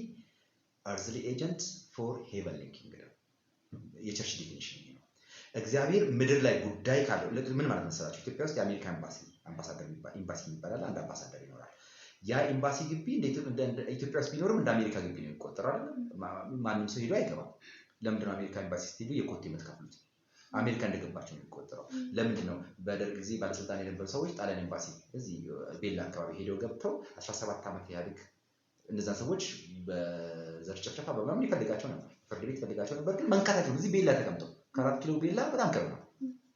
earthly agent for heavenly kingdom የቸርች ዲፊኒሽን ነው እግዚአብሔር ምድር ላይ ጉዳይ ካለው ምን ማለት ነው ኢትዮጵያ ውስጥ የአሜሪካ ኤምባሲ ይባላል አንድ አምባሳደር ይኖራል ያ ኤምባሲ ግቢ እንደ ኢትዮጵያ ውስጥ ቢኖርም እንደ አሜሪካ ግቢ ነው የሚቆጠረው ማንንም ሰው ሄዶ አይገባም ለምንድን ነው አሜሪካ ኤምባሲ ስትሄዱ የኮቴ የምትከፍሉት አሜሪካ እንደገባቸው ነው የሚቆጠረው ለምንድን ነው በደርግ ጊዜ ባለስልጣን የነበሩ ሰዎች ጣሊያን ኤምባሲ እዚህ ቤላ አካባቢ ሄደው ገብተው 17 ዓመት ያድግ እነዛ ሰዎች በዘር ጭፍጨፋ በመምር ይፈልጋቸው ነበር ፍርድ ቤት ይፈልጋቸው ነበር ግን መንካታቸው እዚህ ቤላ ተቀምጠው 4 ኪሎ ቤላ በጣም ቅርብ ነው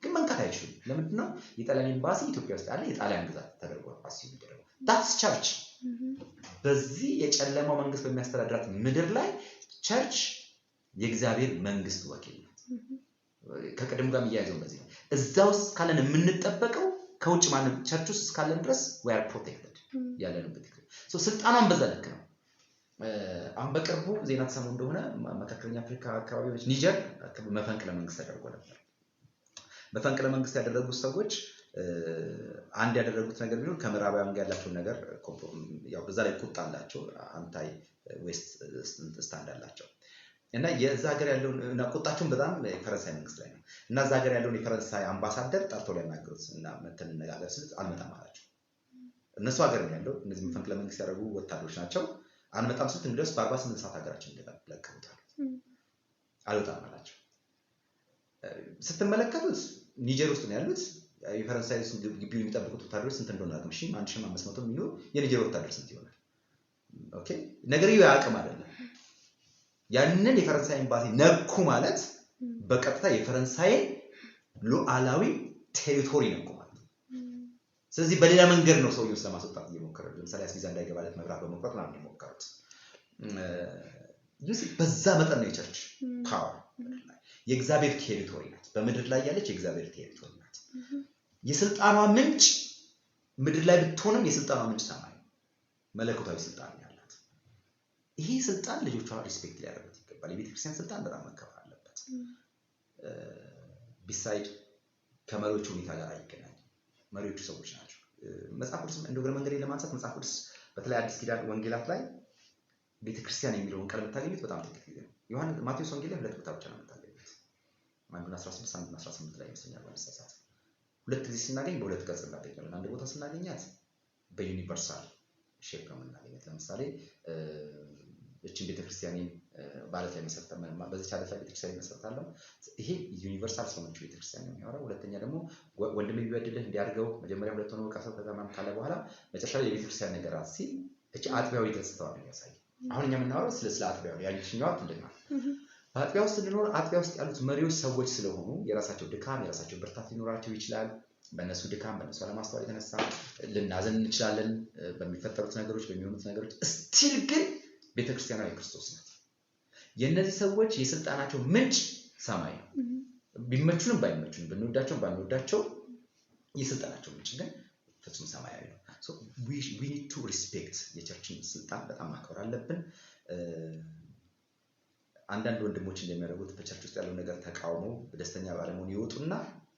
ግን መንካት አይችሉም ለምንድን ነው የጣሊያን ኤምባሲ ኢትዮጵያ ውስጥ ያለ የጣሊያን ግዛት ተደርጎ አስይዙ ይደረጋል that's church በዚህ የጨለማው መንግስት በሚያስተዳድራት ምድር ላይ ቸርች የእግዚአብሔር መንግስት ወኪል ናት ከቀደም ጋር የሚያያዘው በዚህ ነው እዛው ካለን የምንጠበቀው ከውጭ ቸርች ውስጥ ካለን ድረስ we are protected ያለንበት so ስልጣኗን በዛ ልክ ነው አሁን በቅርቡ ዜና ተሰሙ እንደሆነ መካከለኛ አፍሪካ አካባቢዎች ኒጀር መፈንቅለ መንግስት ተደርጎ ነበር። መፈንቅለ መንግስት ያደረጉት ሰዎች አንድ ያደረጉት ነገር ቢሆን ከምዕራባውያን ጋር ያላቸው ነገር ያው በዛ ላይ ቁጣ አላቸው አንታይ ዌስት ስታንድ አላቸው እና የዛ ሀገር ያለውን እና ቁጣቸውን በጣም የፈረንሳይ መንግስት ላይ ነው እና እዛ ሀገር ያለውን የፈረንሳይ አምባሳደር ጠርቶ ሊያናግሩት እና መተን እንነጋገር ሲል አልመጣም አላቸው። እነሱ ሀገር ነው ያለው እነዚህ መፈንቅለ መንግስት ያደረጉ ወታደሮች ናቸው። አንመጣም ሲል እንግዲህ በ48 ሰዓት ሀገራችን እንደለቀቁታል አልወጣም አላቸው። ስትመለከቱት ኒጀር ውስጥ ነው ያሉት የፈረንሳይ ግቢውን የሚጠብቁት ወታደሮች ስንት እንደሆነ አቅም 1500 የሚኖር የኒጀር ወታደር ስንት ይሆናል? ኦኬ ነገርየው ያቅም አይደለም። ያንን የፈረንሳይ ኤምባሲ ነኩ ማለት በቀጥታ የፈረንሳይ ሉዓላዊ ቴሪቶሪ ነኩ ማለት ነው። ስለዚህ በሌላ መንገድ ነው ሰውየው ስለማስወጣት እየሞከረ ለምሳሌ አስቪዛ እንዳይገባለት መብራት በመቁረጥ ነው የሞከሩት። በዛ መጠን ነው የቸርች ፓወር የእግዚአብሔር ቴሪቶሪ ናት። በምድር ላይ ያለች የእግዚአብሔር ቴሪቶሪ ናት። የስልጣኗ ምንጭ ምድር ላይ ብትሆንም የስልጣኗ ምንጭ ሰማይ መለኮታዊ ስልጣን ያላት። ይሄ ስልጣን ልጆቿ ሪስፔክት ሊያደርጉት ይገባል። የቤተክርስቲያን ስልጣን በጣም መከበር አለበት። ቢሳይድ ከመሪዎቹ ሁኔታ ጋር አይገናኝም። መሪዎቹ ሰዎች ናቸው። መጽሐፍ ቅዱስ እንደገና መንገድ ለማንሳት መጽሐፍ ቅዱስ በተለይ አዲስ ኪዳን ወንጌላት ላይ ቤተክርስቲያን የሚለውን ቃል የምታገኙት በጣም ጥቂት ጊዜ ነው። ዮሐንስ ማቴዎስ ወንጌል ላይ 2 ቦታ ብቻ ነው የምታገኙት። አንዱን 16 አንዱን 18 ላይ ይመስለኛል ባለሳሳት ሁለት ጊዜ ስናገኝ በሁለት ገጽ እናገኛለን። አንድ ቦታ ስናገኛት በዩኒቨርሳል ሼፕ ነው የምናገኛት። ለምሳሌ እቺን ቤተክርስቲያንን ባለት ላይ መሰረተ በዚህ ቻለ ላይ ቤተክርስቲያን መሰረታለሁ። ይሄ ዩኒቨርሳል ስለሆነች ቤተክርስቲያን ነው የሚያወራው። ሁለተኛ ደግሞ ወንድም ቢበድልህ እንዲያርገው መጀመሪያ ሁለት ሆኖ ቀሰው ከተማም ካለ በኋላ መጨረሻ ላይ የቤተክርስቲያን ነገር አሲ እቺ አጥቢያዊ ገጽታው ነው የሚያሳይ። አሁን እኛ የምናወራው ስለ አጥቢያው ያልሽኛው ትልቅ ነው። በአጥቢያ ውስጥ እንኖር አጥቢያ ውስጥ ያሉት መሪዎች ሰዎች ስለሆኑ የራሳቸው ድካም የራሳቸው ብርታት ሊኖራቸው ይችላል። በእነሱ ድካም በእነሱ አለማስተዋል የተነሳ ልናዘን እንችላለን በሚፈጠሩት ነገሮች በሚሆኑት ነገሮች። ስቲል ግን ቤተክርስቲያናዊ ክርስቶስ ናት። የእነዚህ ሰዎች የስልጣናቸው ምንጭ ሰማይ ነው። ቢመቹንም ባይመቹንም ብንወዳቸው ባንወዳቸው የስልጣናቸው ምንጭ ግን ፍጹም ሰማያዊ ነው። so we need to respect የቸርችን ስልጣን በጣም ማክበር አለብን። አንዳንድ ወንድሞች እንደሚያደርጉት በቸርች ውስጥ ያለው ነገር ተቃውመው በደስተኛ ባለመሆን ይወጡና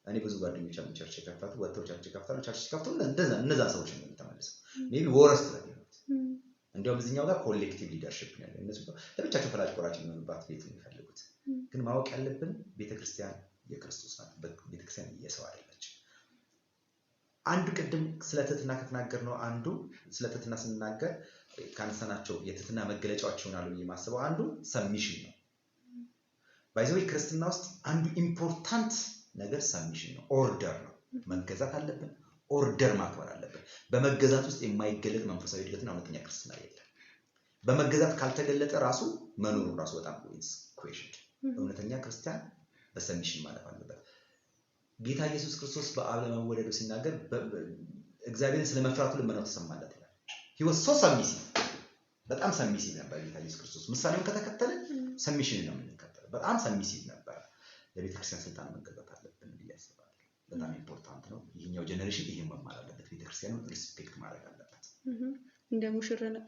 እኔ ብዙ ጓደኞች አሉ ቸርች የከፈቱ ወጥተው ቸርች የከፈቱ ቸርች ሲከፍቱ እነዛ ሰዎች ነው የሚተመለሰው። ሜቢ ወረስት ነው የሚሆኑት። እንደውም እዚህኛው ጋር ኮሌክቲቭ ሊደርሺፕ ነው ያለው። እነሱ ለብቻቸው ፈላጭ ቆራጭ የሚሆኑባት ቤት ነው የሚፈልጉት። ግን ማወቅ ያለብን ቤተክርስቲያን የክርስቶስ ናት። ቤተክርስቲያን የሰው አይደለች። አንዱ ቅድም ስለ ትህትና ከተናገርነው አንዱ ስለ ትህትና ስንናገር ካንሰናቸው የትህትና መገለጫዎች ይሆናሉ የማስበው አንዱ ሰብሚሽን ነው። ባይዘው ክርስትና ውስጥ አንዱ ኢምፖርታንት ነገር ሰብሚሽን ነው። ኦርደር ነው። መገዛት አለብን። ኦርደር ማክበር አለብን። በመገዛት ውስጥ የማይገለጥ መንፈሳዊ እድገትና እውነተኛ ክርስትና የለም። በመገዛት ካልተገለጠ ራሱ መኖሩ ራሱ በጣም ኩዌሽን። እውነተኛ ክርስቲያን በሰብሚሽን ማለፍ አለበት። ጌታ ኢየሱስ ክርስቶስ በአብ ለመወለዱ ሲናገር እግዚአብሔርን ስለመፍራቱ ልመናው ተሰማለት ይላል። he was so submissive በጣም ሰብሚሲቭ ነበር ጌታ ኢየሱስ ክርስቶስ። ምሳሌውን ከተከተለ ሰብሚሽን ነው የምንከተለው። በጣም ሰብሚሲቭ ነበር። ለቤተክርስቲያን ስልጣን መገዛት አለብን ብዬ አስባለሁ። በጣም ኢምፖርታንት ነው። ይሄኛው ጀነሬሽን ይሄን መማር አለበት። ቤተክርስቲያኑን ሪስፔክት ማድረግ አለበት።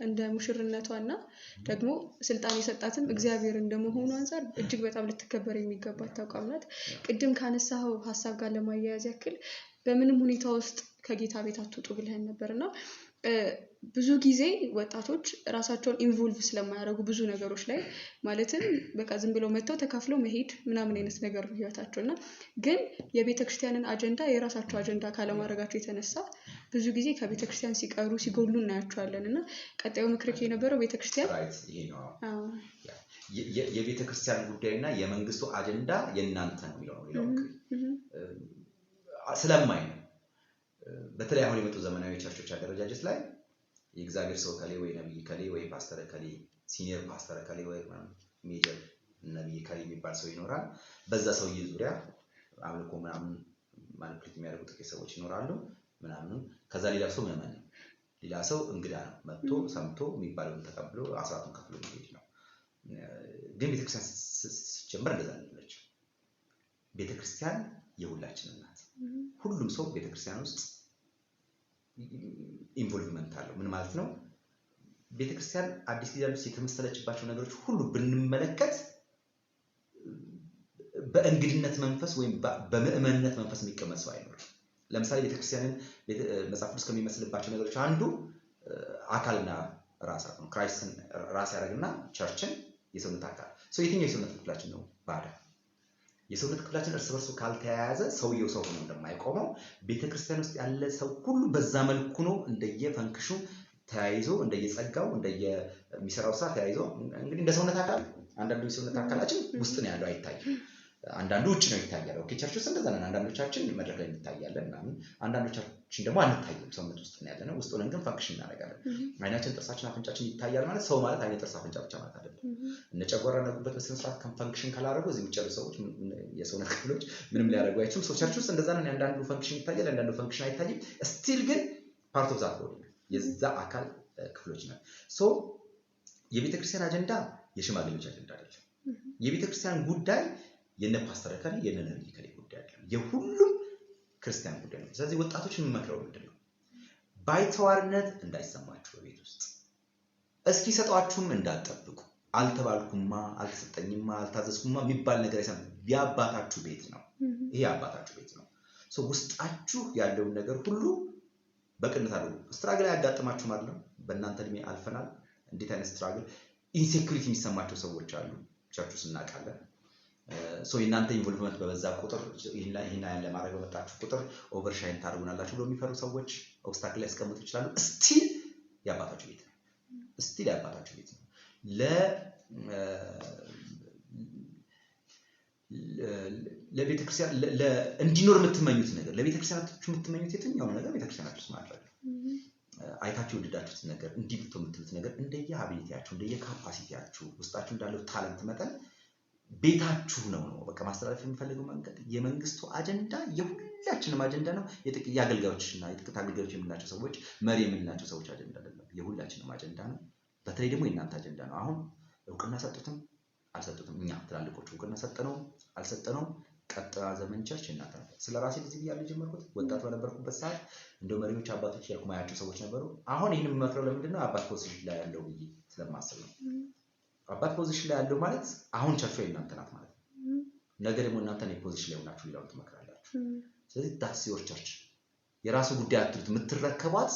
እንደ ሙሽርነቷና ደግሞ ስልጣን የሰጣትም እግዚአብሔር እንደመሆኑ አንፃር እጅግ በጣም ልትከበር የሚገባት ተቋም ናት። ቅድም ካነሳው ሐሳብ ጋር ለማያያዝ ያክል በምንም ሁኔታ ውስጥ ከጌታ ቤት አትውጡ ብለህን ነበርና ብዙ ጊዜ ወጣቶች ራሳቸውን ኢንቮልቭ ስለማያደርጉ ብዙ ነገሮች ላይ ማለትም በቃ ዝም ብለው መተው ተካፍለው መሄድ ምናምን አይነት ነገር ነው ህይወታቸውና ግን የቤተክርስቲያንን አጀንዳ የራሳቸው አጀንዳ ካለማድረጋቸው የተነሳ ብዙ ጊዜ ከቤተክርስቲያን ሲቀሩ ሲጎሉ እናያቸዋለንና ቀጣዩ ምክር የነበረው ቤተክርስቲያን ይሄ ነው። የቤተክርስቲያን ጉዳይና የመንግስቱ አጀንዳ የናንተ ነው ይላል ስለማይ ነው። በተለይ አሁን የመጡ ዘመናዊ ቸርቾች አደረጃጀት ላይ የእግዚአብሔር ሰው ከሌ ወይ ነብይ ከሌ ወይ ፓስተር ከሌ ሲኒየር ፓስተር ከሌ ወይ ሜጀር ነብይ ከሌ የሚባል ሰው ይኖራል። በዛ ሰውዬ ዙሪያ አምልኮ ምናምን ማኒፕሌት የሚያደርጉ ጥቂት ሰዎች ይኖራሉ ምናምን። ከዛ ሌላ ሰው ምናምን ሌላ ሰው እንግዳ ነው መጥቶ ሰምቶ የሚባለውን ተቀብሎ አስራቱን ከፍሎ ይሄድ ነው። ግን ቤተክርስቲያን ሲጀምር እንደዛ ነች። ቤተክርስቲያን የሁላችን ናት። ሁሉም ሰው ቤተክርስቲያን ውስጥ ኢንቮልቭመንት አለው። ምን ማለት ነው? ቤተክርስቲያን አዲስ ኪዳን ውስጥ የተመሰለችባቸው ነገሮች ሁሉ ብንመለከት በእንግድነት መንፈስ ወይም በምእመንነት መንፈስ የሚቀመጥ ሰው አይኖርም። ለምሳሌ ቤተክርስቲያንን መጽሐፍ ቅዱስ ከሚመስልባቸው ነገሮች አንዱ አካልና ራስ ነው። ክራይስትን ራስ ያደርግና ቸርችን የሰውነት አካል ሰው የትኛው የሰውነት ክፍላችን ነው ባዳ የሰውነት ክፍላችን እርስ በርሱ ካልተያያዘ ሰውየው ሰው ሆኖ እንደማይቆመው ቤተክርስቲያን ውስጥ ያለ ሰው ሁሉ በዛ መልኩ ነው እንደየፈንክሹ ተያይዞ እንደየጸጋው እንደየሚሰራው ስራ ተያይዞ እንግዲህ እንደ ሰውነት አካል አንዳንዱ የሰውነት አካላችን ውስጥ ነው ያለው አይታይም። አንዳንዱ ውጭ ነው ይታያል። ኦኬ ቸርች ውስጥ እንደዛ ነን። አንዳንዶቻችን መድረክ ላይ እንታያለን ምናምን፣ አንዳንዶቻችን ደግሞ አንታይም። ሰውነት ውስጥ ነው ያለነው። ውስጥ ሆነን ግን ፈንክሽን እናደርጋለን። አይናችን፣ ጥርሳችን፣ አፍንጫችን ይታያል ማለት ሰው ማለት አይነ፣ ጥርስ፣ አፍንጫ ብቻ ማለት አይደለም። እነ ጨጓራ ነጉበት በስነ ስርዓት ፈንክሽን ካላደረጉ እዚህ ውጭ ያሉ ሰዎች የሰውነት ክፍሎች ምንም ሊያደርጉ አይችሉም። ሶ ቸርች ውስጥ እንደዛ ነን። አንዳንዱ ፈንክሽን ይታያል፣ አንዳንዱ ፈንክሽን አይታይም። ስቲል ግን ፓርት ኦፍ ዛት ቦዲ የዛ አካል ክፍሎች ነን። ሶ የቤተክርስቲያን አጀንዳ የሽማግሌዎች አጀንዳ አይደለም። የቤተክርስቲያን ጉዳይ የነ ፓስተር ከለ የነ ነብይ ከለ ጉዳይ አይደለም። የሁሉም ክርስቲያን ጉዳይ ነው። ስለዚህ ወጣቶችን የምመክረው ምንድነው? ባይተዋርነት እንዳይሰማችሁ በቤት ውስጥ እስኪ ሰጧችሁም እንዳትጠብቁ። አልተባልኩማ፣ አልተሰጠኝማ፣ አልታዘዝኩማ የሚባል ነገር አይሰማም። ያባታችሁ ቤት ነው። ይሄ አባታችሁ ቤት ነው። ሶ ውስጣችሁ ያለውን ነገር ሁሉ በቅንነት አድርጉ። ስትራግል ያጋጥማችሁ ማለት ነው። በእናንተ እድሜ አልፈናል። እንዴት አይነት ስትራግል ኢንሴኩሪቲ የሚሰማቸው ሰዎች አሉ። ቸርች ውስጥ እናውቃለን። ሶ የእናንተ ኢንቮልቭመንት በበዛ ቁጥር ይሄን ያለ ማድረግ በመጣችሁ ቁጥር ኦቨርሻይን ታደርጉናላችሁ ብሎ የሚፈሩ ሰዎች ኦብስታክል ያስቀምጡ ይችላሉ። ስቲል ያባታችሁ ቤት ነው። ስቲል ያባታችሁ ቤት ነው። ለቤተክርስቲያን እንዲኖር የምትመኙት ነገር ለቤተክርስቲያናችሁ የምትመኙት የትኛው ነገር ቤተክርስቲያናችሁ ውስጥ ማድረግ አይታችሁ ወደዳችሁት ነገር እንዲህ ብትምትሉት ነገር እንደየ አቢሊቲያችሁ እንደየ ካፓሲቲያችሁ ውስጣችሁ እንዳለው ታለንት መጠን ቤታችሁ ነው። በቃ ማስተላለፍ የሚፈልገው መንገድ የመንግስቱ አጀንዳ የሁላችንም አጀንዳ ነው። የጥቂት አገልጋዮችና የጥቂት አገልጋዮች የምንላቸው ሰዎች መሪ የምንላቸው ሰዎች አጀንዳ አይደለም። የሁላችንም አጀንዳ ነው። በተለይ ደግሞ የእናንተ አጀንዳ ነው። አሁን እውቅና ሰጡትም አልሰጡትም እኛ ትላልቆቹ እውቅና ሰጠነው አልሰጠነው ቀጥታ ዘመን ቸርች እናንተ ነው። ስለራሴ እዚህ ያለ ጀመርኩት ወጣት በነበርኩበት ሰዓት እንደው መሪዎች አባቶች ያልኩማያቸው ሰዎች ነበሩ። አሁን ይሄንን መክረው ለምንድነው አባት ፖዚሽን ላይ ያለው ብዬ ስለማስብ ነው። አባት ፖዚሽን ላይ ያለው ማለት አሁን ቸርቹ የእናንተ ናት ማለት ነው። ነገ ደግሞ እናንተ ነው ፖዚሽን ላይ ሆናችሁ ሌላውን ትመክራላችሁ። ስለዚህ that's your church የራሱ ጉዳይ አትሉት። የምትረከቧት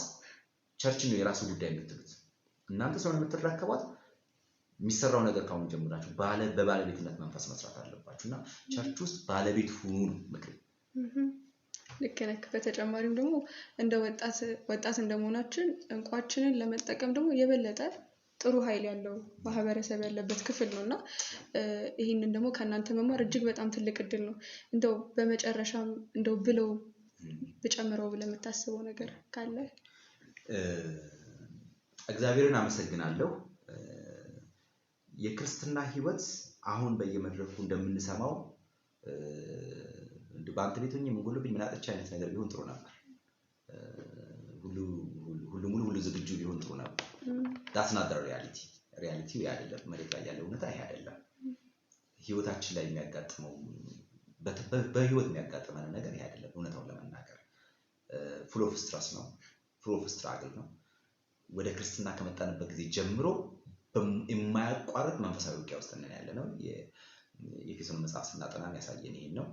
ቸርች ነው የራሱ ጉዳይ የምትሉት እናንተ ሰው የምትረከቧት። የሚሰራው ነገር ካሁን ጀምራችሁ በባለቤትነት መንፈስ መስራት አለባችሁና ቸርች ውስጥ ባለቤት ሁኑ ምክር። ልክ ነህ። በተጨማሪም ደግሞ እንደ ወጣት እንደመሆናችን እንቋችንን ለመጠቀም ደግሞ የበለጠ ጥሩ ኃይል ያለው ማህበረሰብ ያለበት ክፍል ነውና ይሄንን ደግሞ ከናንተ መማር እጅግ በጣም ትልቅ እድል ነው። እንደው በመጨረሻም እንደው ብለው በጨምረው ብለ የምታስበው ነገር ካለ? እግዚአብሔርን አመሰግናለሁ። የክርስትና ህይወት አሁን በየመድረኩ እንደምንሰማው በአንተ ቤት ሆኜ መንጎሎብኝ ምናጥቻ አይነት ነገር ቢሆን ጥሩ ነበር። ሁሉ ዝግጁ ቢሆን ጥሩ ነበር። that's not the reality ያ አይደለም። መሬት ላይ ያለው እውነታ ይሄ አይደለም። ህይወታችን ላይ የሚያጋጥመው በህይወት የሚያጋጥመን ነገር ይሄ አይደለም። እውነታውን ለመናገር full of stress ነው፣ full of struggle ነው። ወደ ክርስትና ከመጣንበት ጊዜ ጀምሮ የማያቋርጥ መንፈሳዊ ውጊያ ውስጥ ነን ያለነው። የኤፌሶን መጽሐፍ ስናጠና ያሳየን ይሄን ነው።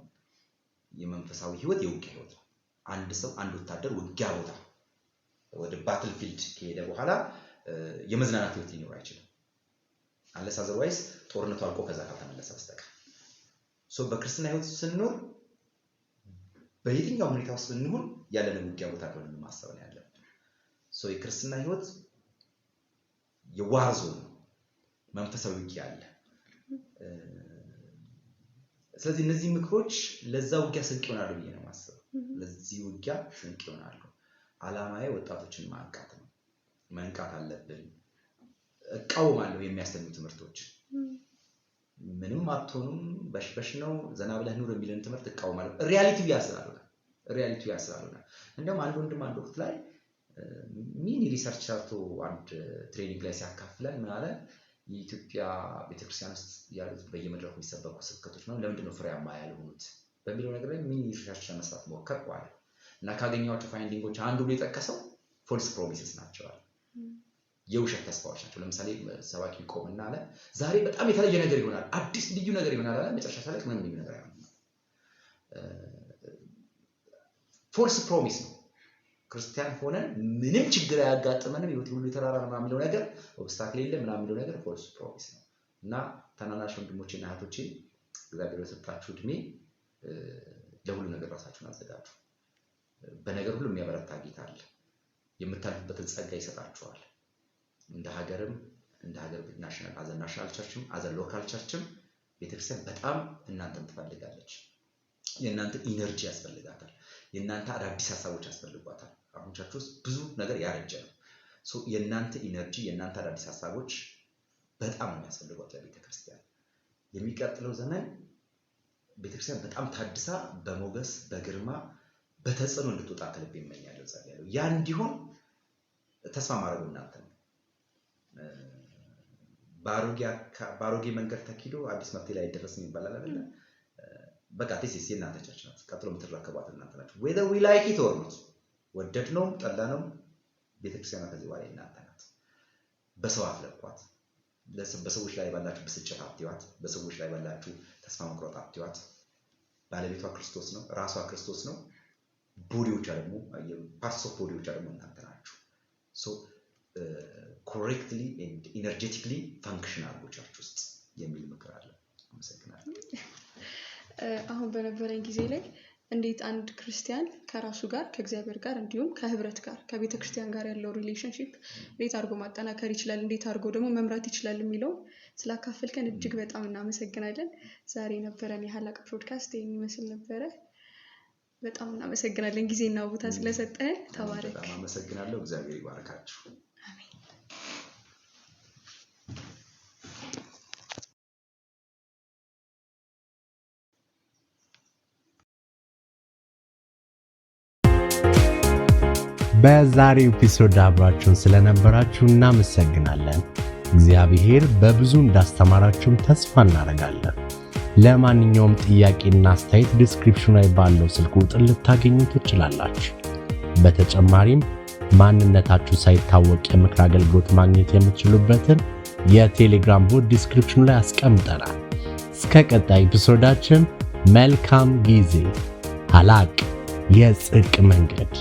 የመንፈሳዊ ህይወት የውጊያ ህይወት ነው። አንድ ሰው አንድ ወታደር ውጊያ ቦታ ወደ ባትል ፊልድ ከሄደ በኋላ የመዝናናት ህይወት ሊኖር አይችልም። unless otherwise ጦርነቱ አልቆ ከዛ ካልተመለሰ በስተቀር። ሶ በክርስትና ህይወት ስንኖር በየትኛው ሁኔታ ውስጥ ብንሆን ያለነው ውጊያ ቦታ ነው ማሰብ ነው ያለው። ሶ የክርስትና ህይወት የዋር ዞን መንፈሳዊ ውጊያ አለ። ስለዚህ እነዚህ ምክሮች ለዛ ውጊያ ስንቅ ይሆናሉ ብዬ ነው ማሰብ። ለዚህ ውጊያ ስንቅ ይሆናሉ። አላማዬ ወጣቶችን ማንቃት ነው። መንቃት አለብን። እቃወማለሁ የሚያስተምሩ ትምህርቶች። ምንም አትሆኑም በሽበሽ ነው ዘና ብለህ ኑር የሚልን ትምህርት እቃወማለሁ። ሪያሊቲው ያስላሉና እንደውም አንድ ወንድም አንድ ወቅት ላይ ሚኒ ሪሰርች ሰርቶ አንድ ትሬኒንግ ላይ ሲያካፍለን ምን አለ? የኢትዮጵያ ቤተክርስቲያን ውስጥ ያሉት በየመድረኩ የሚሰበኩ ስብከቶች ነው ለምንድን ነው ፍሬያማ ያልሆኑት በሚለው ነገር ላይ ሚኒ ሪሰርች ለመስራት ሞከርኩ አለ። እና ካገኘኋቸው ፋይንዲንጎች አንዱ ብሎ የጠቀሰው ፎልስ ፕሮሚስስ ናቸው። የውሸት ተስፋዎች ናቸው። ለምሳሌ ሰባኪ ቆምና አለ ዛሬ በጣም የተለየ ነገር ይሆናል፣ አዲስ ልዩ ነገር ይሆናል አለ። መጨረሻ ላይ ምንም ልዩ ነገር አይሆንም። ፎልስ ፕሮሚስ ነው። ክርስቲያን ሆነን ምንም ችግር አያጋጥመንም ህይወት ሁሉ የተራራ ነው የሚለው ነገር ኦብስታክል የለም ምናምን የሚለው ነገር ፎልስ ፕሮሚስ ነው። እና ታናናሽ ወንድሞቼና እህቶቼ እግዚአብሔር የሰጣችሁ እድሜ ለሁሉ ነገር ራሳችሁን አዘጋጁ። በነገር ሁሉ የሚያበረታ ጌታ አለ። የምታልፉበትን ጸጋ ይሰጣችኋል። እንደ ሀገር ናሽናል ናሽናል ቸርችም ሎካል ቸርችም ቤተክርስቲያን በጣም እናንተን ትፈልጋለች። የእናንተ ኢነርጂ ያስፈልጋታል። የእናንተ አዳዲስ ሀሳቦች ያስፈልጓታል። አሁን ቸርች ውስጥ ብዙ ነገር ያረጀ ነው። የእናንተ ኢነርጂ የእናንተ አዳዲስ ሀሳቦች በጣም የሚያስፈልጓት ለቤተክርስቲያን። የሚቀጥለው ዘመን ቤተክርስቲያን በጣም ታድሳ በሞገስ በግርማ በተጽዕኖ እንድትወጣ ከልብ እመኛለሁ፣ ጸልያለሁ። ያ እንዲሆን ተስፋ ማድረግ እናንተ ነው። ባሮጌ መንገድ ተኪዶ አዲስ መፍትሄ ላይ አይደረስም ይባላል አይደል? በቃ ቴሲስ የእናንተ ቸርች ናት። ቀጥሎ የምትረከቧት እናንተ ናችሁ። whether we like it or not ወደድነውም ጠላነውም ቤተክርስቲያኗ ከዚህ በኋላ እናንተ ናት። በሰው አትለኳት። በሰዎች ላይ ባላችሁ ብስጭት አትይዋት። በሰዎች ላይ ባላችሁ ተስፋ መቁረጥ አትይዋት። ባለቤቷ ክርስቶስ ነው፣ ራሷ ክርስቶስ ነው። ቦዲዎቿ ደግሞ ፓርትስ ኦፍ ቦዲዎቿ ደግሞ እናንተ ናችሁ። correctly and energetically functional ቸርች ውስጥ የሚል ምክር አለ። አመሰግናለሁ። አሁን በነበረኝ ጊዜ ላይ እንዴት አንድ ክርስቲያን ከራሱ ጋር ከእግዚአብሔር ጋር እንዲሁም ከህብረት ጋር ከቤተ ክርስቲያን ጋር ያለው ሪሌሽንሺፕ እንዴት አድርጎ ማጠናከር ይችላል፣ እንዴት አድርጎ ደግሞ መምራት ይችላል የሚለው ስላካፈልከን እጅግ በጣም እናመሰግናለን። ዛሬ የነበረን የሀላቅ ፖድካስት ይሄን ይመስል ነበረ። በጣም እናመሰግናለን ጊዜና ቦታ ስለሰጠን። ተባረክ። በጣም አመሰግናለሁ። እግዚአብሔር ይባርካችሁ። አሜን። በዛሬው ኤፒሶድ አብራችሁን ስለነበራችሁ እናመሰግናለን። እግዚአብሔር በብዙ እንዳስተማራችሁም ተስፋ እናደርጋለን። ለማንኛውም ጥያቄና አስተያየት ዲስክሪፕሽኑ ላይ ባለው ስልክ ቁጥር ልታገኙ ትችላላችሁ። በተጨማሪም ማንነታችሁ ሳይታወቅ የምክር አገልግሎት ማግኘት የምትችሉበትን የቴሌግራም ቦት ዲስክሪፕሽኑ ላይ አስቀምጠናል። እስከ ቀጣይ ኤፒሶዳችን መልካም ጊዜ። ሀላቅ የጽድቅ መንገድ